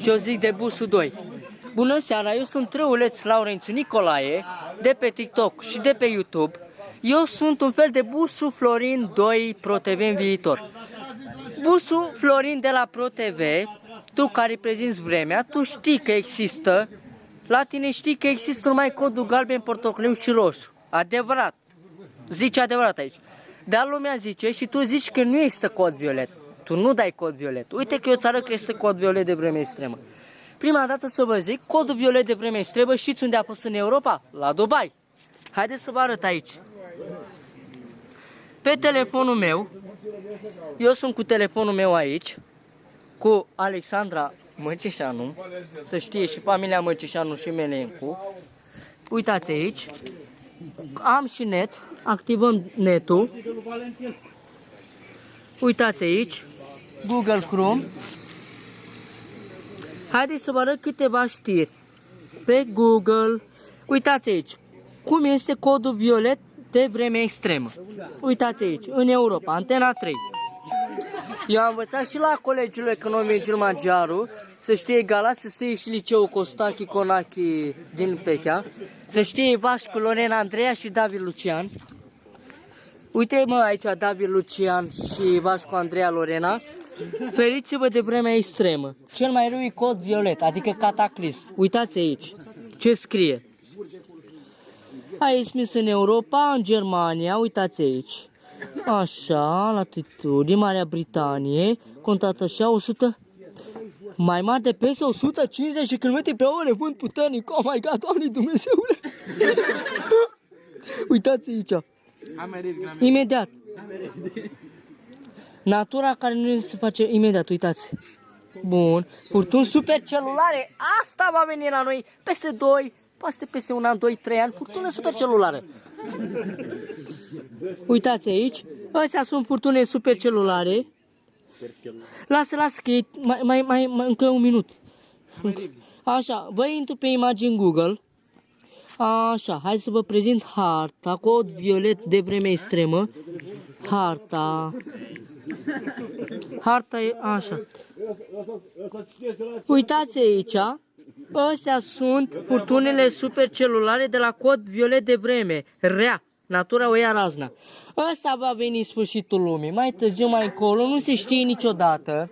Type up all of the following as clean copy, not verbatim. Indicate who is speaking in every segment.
Speaker 1: și eu zic de busul 2. Bună seara, eu sunt Trăuleț Laurențiu Nicolae, de pe TikTok și de pe YouTube. Eu sunt un fel de busul Florin 2 ProTV în viitor. Busul Florin de la ProTV, tu care prezinți vremea, tu știi că există, la tine știi că există numai codul galben, portocaliu și roșu. Adevărat. Zice adevărat aici. Dar lumea zice și tu zici că nu există cod violet. Tu nu dai cod violet. Uite că eu îți arăt că este cod violet de vreme extremă. Prima dată să vă zic, codul violet de vreme extremă, știți unde a fost în Europa? La Dubai. Haideți să vă arăt aici. Pe telefonul meu, eu sunt cu telefonul meu aici, cu Alexandra Măceșanu, să știe și familia Măceșanu și Melencu. Uitați aici, am și net, activăm netul. Uitați aici, Google Chrome. Haideți să vă arăt câteva știri pe Google. Uitați aici, cum este codul violet de vreme extremă. Uitați aici, în Europa, Antena 3. Eu am învățat și la Colegiul Economiei Gil Magiaru, să știe Galați, să știe și Liceul Costachi Conachi din Pechea, să știe Vașcu, Lorena Andreea și David Lucian. Uite mă aici David Lucian și Vașcu Andreea Lorena. Feriți-vă de vremea extremă. Cel mai rău e cod violet, adică cataclism. Uitați aici ce scrie. Aici mis în Europa, în Germania, uitați aici. Așa, latitudine, Marea Britanie, contat așa, 100, mai mare de peste 150 km pe oră, vânt puternic. Oh my God, Doamne Dumnezeule! Uitați aici. Imediat. Natura care nu se face imediat, uitați. Bun. Furtuni supercelulare. Asta va veni la noi peste 2, peste 1 an, 2, 3 ani. Furtună supercelulară. Uitați aici. Astea sunt furtune supercelulare. Lasă că e mai încă un minut. Așa, vă intru pe imagini Google. Așa, hai să vă prezint harta, cod violet de vreme extremă. Harta e așa. Uitați aici, astea sunt furtunile supercelulare de la cod violet de vreme, rea, natura o ia razna. Ăsta va veni sfârșitul lumii, mai târziu, mai încolo, nu se știe niciodată.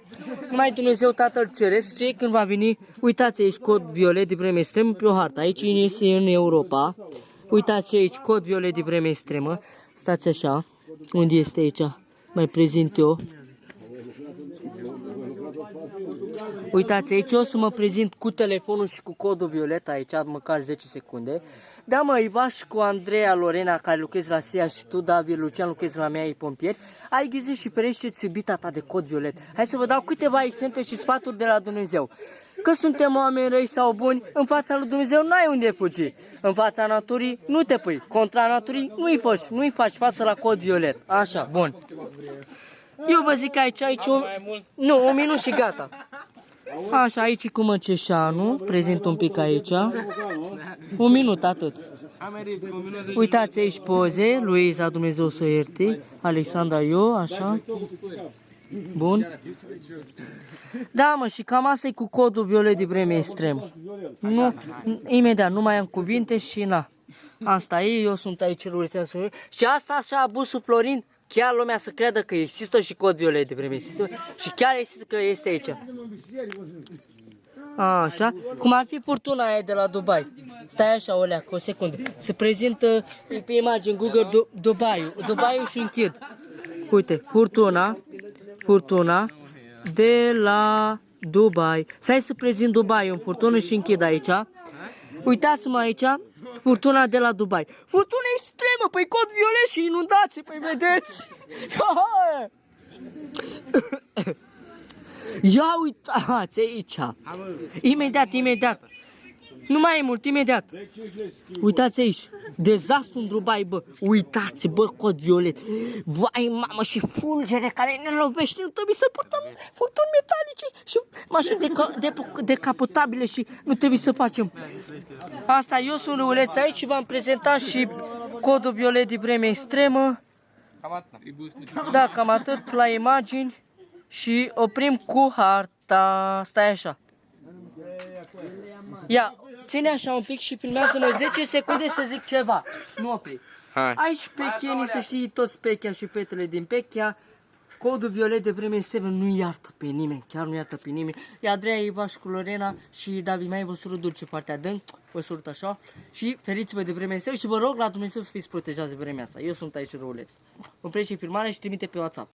Speaker 1: Numai Dumnezeu Tatăl Ceresc știe când va veni. Uitați aici cod violet de vreme extremă pe o hartă, aici este în Europa. Uitați aici cod violet de vreme extremă, stați așa, unde este aici, mai prezint eu. Uitați aici, o să mă prezint cu telefonul și cu codul violet aici, măcar 10 secunde. Da mă, Ivaș cu Andreea Lorena, care lucrezi la SIA și tu, David Lucian, lucrezi la mea, ei pompieri, ai grijă și perește-ți iubita ta de cod violet. Hai să vă dau câteva exemple și sfaturi de la Dumnezeu. Că suntem oameni răi sau buni, în fața lui Dumnezeu n-ai unde fugi. În fața naturii nu te pui, contra naturii nu-i faci față la cod violet. Așa, bun. Eu vă zic aici, un minut și gata. Așa, aici cu Măceșanu, prezint un pic aici. Un minut, atât. Uitați aici poze, Luiza, Dumnezeu să o ierte, Alexandra, eu, așa. Bun. Da, mă, și cam asta e cu codul violet de vreme extrem. Nu, imediat, nu mai am cuvinte și na. Asta e, eu sunt aici, și asta așa, busul Florin, chiar lumea să creadă că există și cod violet de vreme există și chiar există că este aici. Așa, cum ar fi furtuna aia de la Dubai. Stai așa, Olea, o secundă. Se prezintă pe imagini Google Dubai și închid. Uite, furtuna de la Dubai. Stai să prezint Dubai în furtună și închid aici. Uitați-mă aici, furtuna de la Dubai. Furtună extremă, păi cod violet și inundații, păi vedeți? Ia uitați aici. Imediat. Nu mai e mult, imediat. Uitați aici. Dezastru în Dubai, bă. Uitați, bă, cod violet. Vai, mamă, și fulgere care ne lovește. Nu trebuie să purtăm furtuni metalice și mașini decapotabile și nu trebuie să facem. Asta, eu sunt Răuleț aici și v-am prezentat și codul violet de vreme extremă. Da, cam atât la imagini. Și oprim cu harta. Stai așa. Ia, ține așa un pic și filmează-mă 10 secunde să zic ceva. Nu opri.
Speaker 2: Hai.
Speaker 1: Aici pechenii, să știi, toți pechea și fetele din pechea. Codul violet de vreme extremă nu iartă pe nimeni, chiar nu iartă pe nimeni. E Andreea, Ivaș cu Lorena și David mai vă surut dulce partea adânc, vă surut așa. Și feriți-vă de vreme extremă și vă rog la Dumnezeu să fiți protejați de vremea asta. Eu sunt aici răuleț. Oprește filmarea și trimite pe WhatsApp.